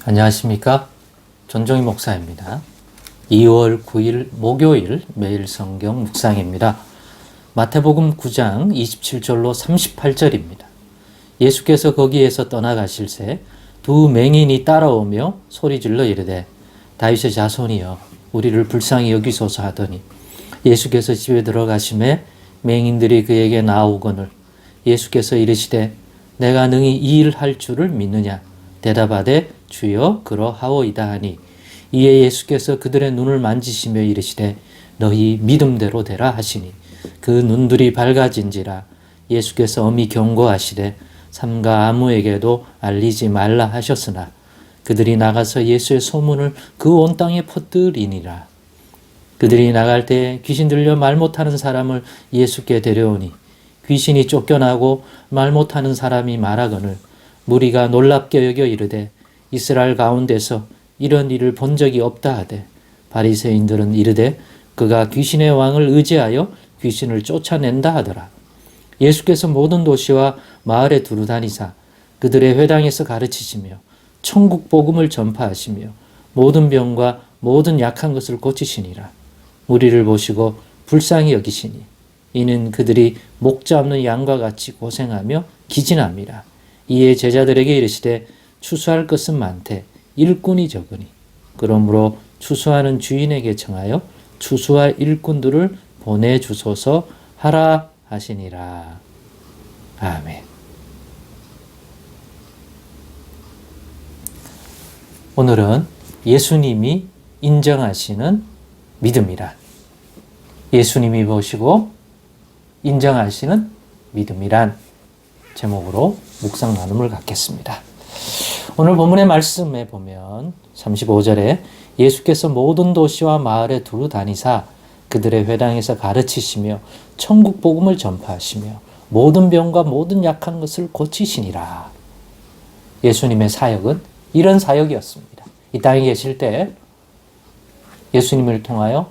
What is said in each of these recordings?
안녕하십니까? 전종희 목사입니다. 2월 9일 목요일 매일 성경 묵상입니다. 마태복음 9장 27절로 38절입니다. 예수께서 거기에서 떠나가실새 두 맹인이 따라오며 소리질러 이르되 다윗의 자손이여 우리를 불쌍히 여기소서 하더니 예수께서 집에 들어가심에 맹인들이 그에게 나오거늘 예수께서 이르시되 내가 능히 이 일 할 줄을 믿느냐 대답하되 주여 그러하오이다 하니 이에 예수께서 그들의 눈을 만지시며 이르시되 너희 믿음대로 되라 하시니 그 눈들이 밝아진지라. 예수께서 엄히 경고하시되 삼가 아무에게도 알리지 말라 하셨으나 그들이 나가서 예수의 소문을 그 온 땅에 퍼뜨리니라. 그들이 나갈 때 귀신 들려 말 못하는 사람을 예수께 데려오니 귀신이 쫓겨나고 말 못하는 사람이 말하거늘 무리가 놀랍게 여겨 이르되 이스라엘 가운데서 이런 일을 본 적이 없다 하되 바리새인들은 이르되 그가 귀신의 왕을 의지하여 귀신을 쫓아낸다 하더라. 예수께서 모든 도시와 마을에 두루 다니사 그들의 회당에서 가르치시며 천국 복음을 전파하시며 모든 병과 모든 약한 것을 고치시니라. 무리를 보시고 불쌍히 여기시니 이는 그들이 목자 없는 양과 같이 고생하며 기진함이라. 이에 제자들에게 이르시되 추수할 것은 많되 일꾼이 적으니 그러므로 추수하는 주인에게 청하여 추수할 일꾼들을 보내주소서 하라 하시니라. 아멘. 오늘은 예수님이 인정하시는 믿음이라. 예수님이 보시고 인정하시는 믿음이란 제목으로 묵상 나눔을 갖겠습니다. 오늘 본문의 말씀에 보면 35절에 예수께서 모든 도시와 마을에 두루 다니사 그들의 회당에서 가르치시며 천국 복음을 전파하시며 모든 병과 모든 약한 것을 고치시니라. 예수님의 사역은 이런 사역이었습니다. 이 땅에 계실 때 예수님을 통하여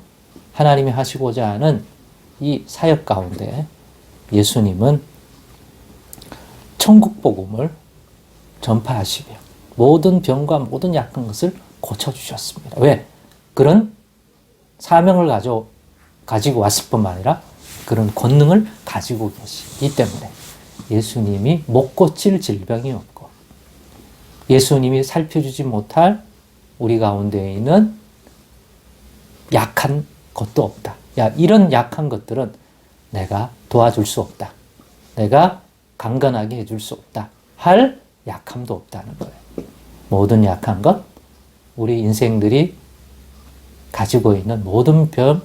하나님이 하시고자 하는 이 사역 가운데 예수님은 천국 복음을 전파하시며 모든 병과 모든 약한 것을 고쳐주셨습니다. 왜? 그런 사명을 가지고 왔을 뿐만 아니라 그런 권능을 가지고 계시기 때문에 예수님이 못 고칠 질병이 없고 예수님이 살펴주지 못할 우리 가운데 있는 약한 것도 없다. 이런 약한 것들은 내가 도와줄 수 없다. 내가 강건하게 해줄 수 없다. 할 약함도 없다는 거예요. 모든 약한 것, 우리 인생들이 가지고 있는 모든 병,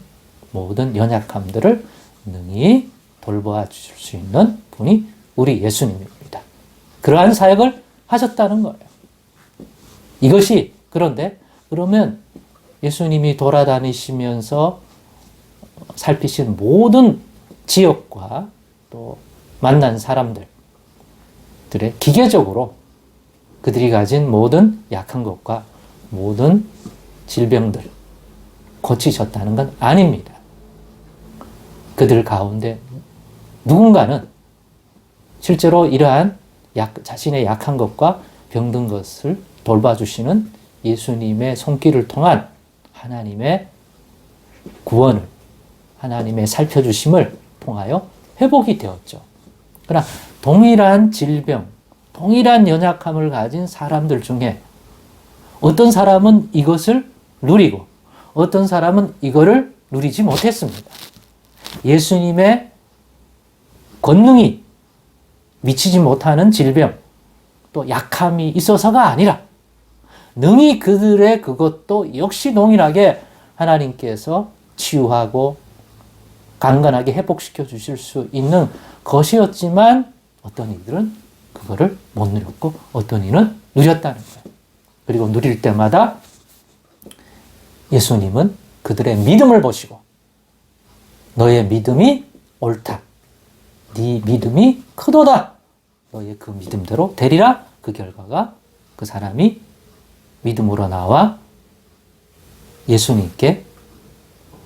모든 연약함들을 능히 돌보아 주실 수 있는 분이 우리 예수님입니다. 그러한 사역을 하셨다는 거예요. 이것이 그런데 그러면 예수님이 돌아다니시면서 살피신 모든 지역과 또 만난 사람들의 기계적으로 그들이 가진 모든 약한 것과 모든 질병들 고치셨다는 건 아닙니다. 그들 가운데 누군가는 실제로 이러한 자신의 약한 것과 병든 것을 돌봐주시는 예수님의 손길을 통한 하나님의 구원을, 하나님의 살펴주심을 통하여 회복이 되었죠. 그러나 동일한 질병, 동일한 연약함을 가진 사람들 중에 어떤 사람은 이것을 누리고 어떤 사람은 이거를 누리지 못했습니다. 예수님의 권능이 미치지 못하는 질병, 또 약함이 있어서가 아니라 능히 그들의 그것도 역시 동일하게 하나님께서 치유하고 강건하게 회복시켜 주실 수 있는 것이었지만 어떤 이들은 그거를 못 누렸고 어떤 이는 누렸다는 거예요. 그리고 누릴 때마다 예수님은 그들의 믿음을 보시고 너의 믿음이 옳다. 네 믿음이 크도다. 너의 그 믿음대로 되리라. 그 결과가 그 사람이 믿음으로 나와 예수님께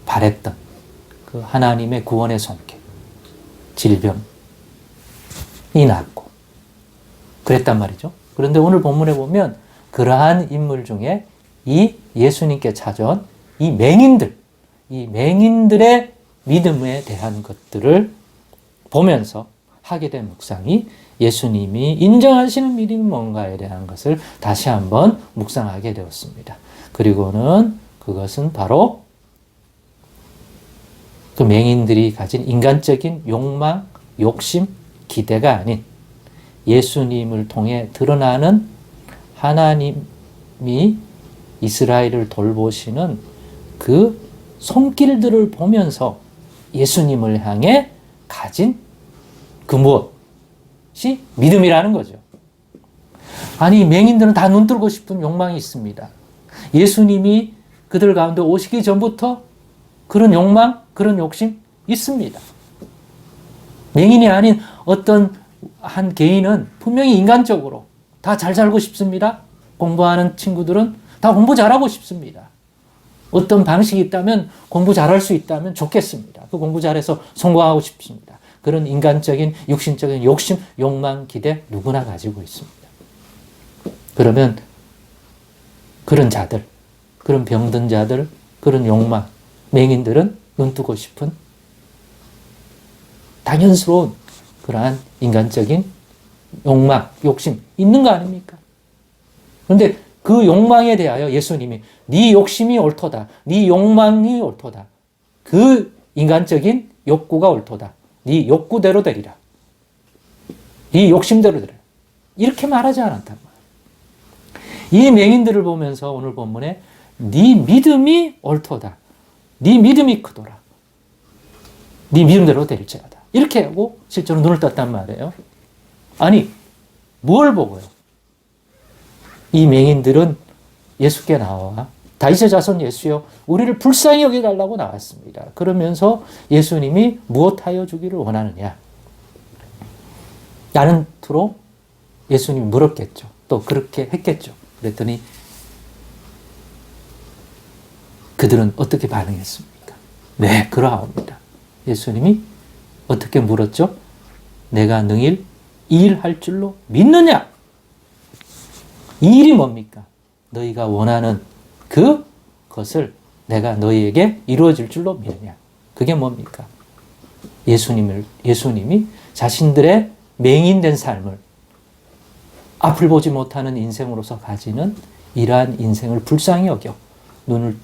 바랬던 그 하나님의 구원의 손길, 질병이 낫고 그랬단 말이죠. 그런데 오늘 본문에 보면 그러한 인물 중에 이 예수님께 찾아온 이 맹인들의 믿음에 대한 것들을 보면서 하게 된 묵상이 예수님이 인정하시는 믿음이 뭔가에 대한 것을 다시 한번 묵상하게 되었습니다. 그리고는 그것은 바로 그 맹인들이 가진 인간적인 욕망, 욕심, 기대가 아닌 예수님을 통해 드러나는 하나님이 이스라엘을 돌보시는 그 손길들을 보면서 예수님을 향해 가진 그 무엇이 믿음이라는 거죠. 아니, 맹인들은 다 눈뜨고 싶은 욕망이 있습니다. 예수님이 그들 가운데 오시기 전부터 그런 욕망, 그런 욕심 있습니다. 맹인이 아닌 어떤 한 개인은 분명히 인간적으로 다 잘 살고 싶습니다. 공부하는 친구들은 다 공부 잘하고 싶습니다. 어떤 방식이 있다면 공부 잘할 수 있다면 좋겠습니다. 그 공부 잘해서 성공하고 싶습니다. 그런 인간적인, 육신적인 욕심, 욕망, 기대 누구나 가지고 있습니다. 그러면 그런 자들, 그런 병든 자들, 그런 욕망, 맹인들은 눈뜨고 싶은 당연스러운 그러한 인간적인 욕망, 욕심 있는 거 아닙니까? 그런데 그 욕망에 대하여 예수님이 네 욕심이 옳도다. 네 욕망이 옳도다. 그 인간적인 욕구가 옳도다. 네 욕구대로 되리라. 네 욕심대로 되리라. 이렇게 말하지 않았단 말이에요. 이 맹인들을 보면서 오늘 본문에 네 믿음이 옳도다. 네 믿음이 크도라. 네 믿음대로 될지어다. 이렇게 하고 실제로 눈을 떴단 말이에요. 아니, 뭘 보고요? 이 맹인들은 예수께 나와 다윗의 자손 예수여 우리를 불쌍히 여겨달라고 나왔습니다. 그러면서 예수님이 무엇하여 주기를 원하느냐? 라는 투로 예수님이 물었겠죠. 또 그렇게 했겠죠. 그랬더니 그들은 어떻게 반응했습니까? 네, 그러하옵니다. 예수님이 어떻게 물었죠? 내가 능히 이 일 할 줄로 믿느냐? 이 일이 뭡니까? 너희가 원하는 그것을 내가 너희에게 이루어질 줄로 믿느냐? 그게 뭡니까? 예수님이 자신들의 맹인된 삶을 앞을 보지 못하는 인생으로서 가지는 이러한 인생을 불쌍히 여겨 눈을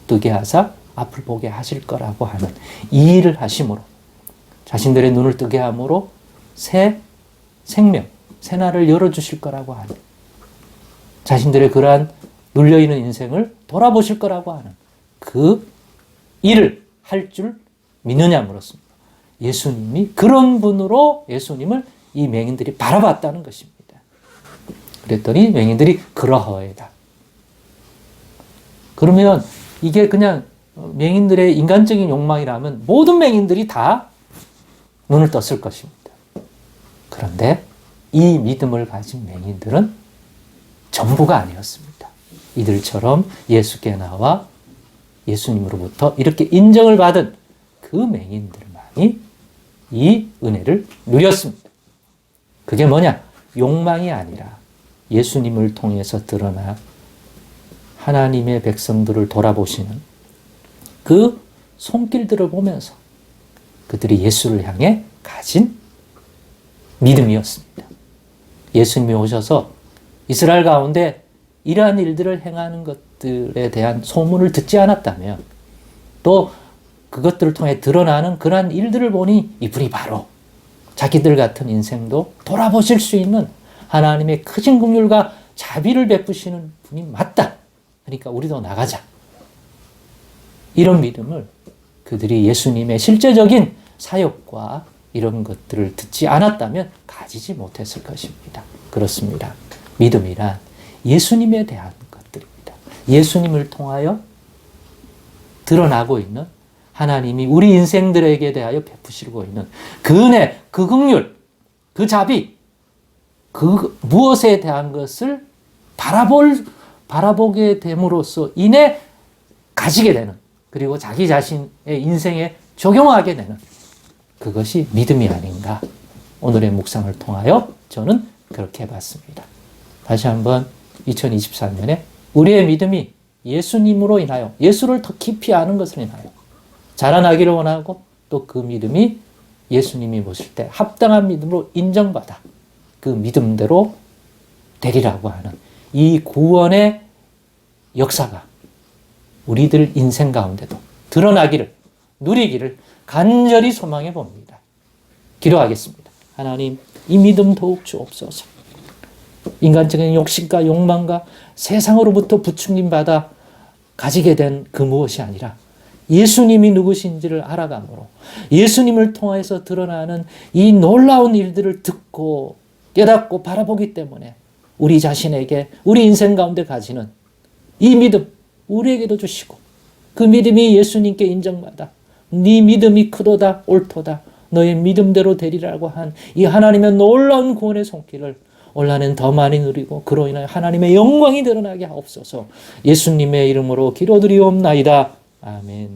뜨게 하사 앞을 보게 하실 거라고 하는 이 일을 하심으로 자신들의 눈을 뜨게 함으로 새 생명, 새 날을 열어주실 거라고 하는 자신들의 그러한 눌려있는 인생을 돌아보실 거라고 하는 그 일을 할 줄 믿느냐 물었습니다. 예수님이 그런 분으로 예수님을 이 맹인들이 바라봤다는 것입니다. 그랬더니 맹인들이 그러하이다. 그러면 이게 그냥 맹인들의 인간적인 욕망이라면 모든 맹인들이 다 눈을 떴을 것입니다. 그런데 이 믿음을 가진 맹인들은 전부가 아니었습니다. 이들처럼 예수께 나와 예수님으로부터 이렇게 인정을 받은 그 맹인들만이 이 은혜를 누렸습니다. 그게 뭐냐? 욕망이 아니라 예수님을 통해서 드러나 하나님의 백성들을 돌아보시는 그 손길들을 보면서 그들이 예수를 향해 가진 믿음이었습니다. 예수님이 오셔서 이스라엘 가운데 이러한 일들을 행하는 것들에 대한 소문을 듣지 않았다면 또 그것들을 통해 드러나는 그러한 일들을 보니 이분이 바로 자기들 같은 인생도 돌아보실 수 있는 하나님의 크신 긍휼과 자비를 베푸시는 분이 맞다. 그러니까 우리도 나가자. 이런 믿음을 그들이 예수님의 실제적인 사역과 이런 것들을 듣지 않았다면 가지지 못했을 것입니다. 그렇습니다. 믿음이란 예수님에 대한 것들입니다. 예수님을 통하여 드러나고 있는 하나님이 우리 인생들에게 대하여 베푸시고 있는 그 은혜, 그 긍휼, 그 자비, 그 무엇에 대한 것을 바라보게 됨으로써 인해 가지게 되는 그리고 자기 자신의 인생에 적용하게 되는 그것이 믿음이 아닌가. 오늘의 묵상을 통하여 저는 그렇게 봤습니다. 다시 한번 2024년에 우리의 믿음이 예수님으로 인하여, 예수를 더 깊이 아는 것을 인하여 자라나기를 원하고, 또 그 믿음이 예수님이 보실 때 합당한 믿음으로 인정받아 그 믿음대로 되리라고 하는 이 구원의 역사가 우리들 인생 가운데도 드러나기를, 누리기를 간절히 소망해 봅니다. 기도하겠습니다. 하나님, 이 믿음 더욱 주옵소서. 인간적인 욕심과 욕망과 세상으로부터 부추김받아 가지게 된 그 무엇이 아니라 예수님이 누구신지를 알아감으로 예수님을 통해서 드러나는 이 놀라운 일들을 듣고 깨닫고 바라보기 때문에 우리 자신에게, 우리 인생 가운데 가지는 이 믿음 우리에게도 주시고, 그 믿음이 예수님께 인정받아 네 믿음이 크도다 옳도다 너의 믿음대로 되리라고 한 이 하나님의 놀라운 구원의 손길을 올 한해는 더 많이 누리고 그로 인하여 하나님의 영광이 드러나게 하옵소서. 예수님의 이름으로 기도드리옵나이다. 아멘.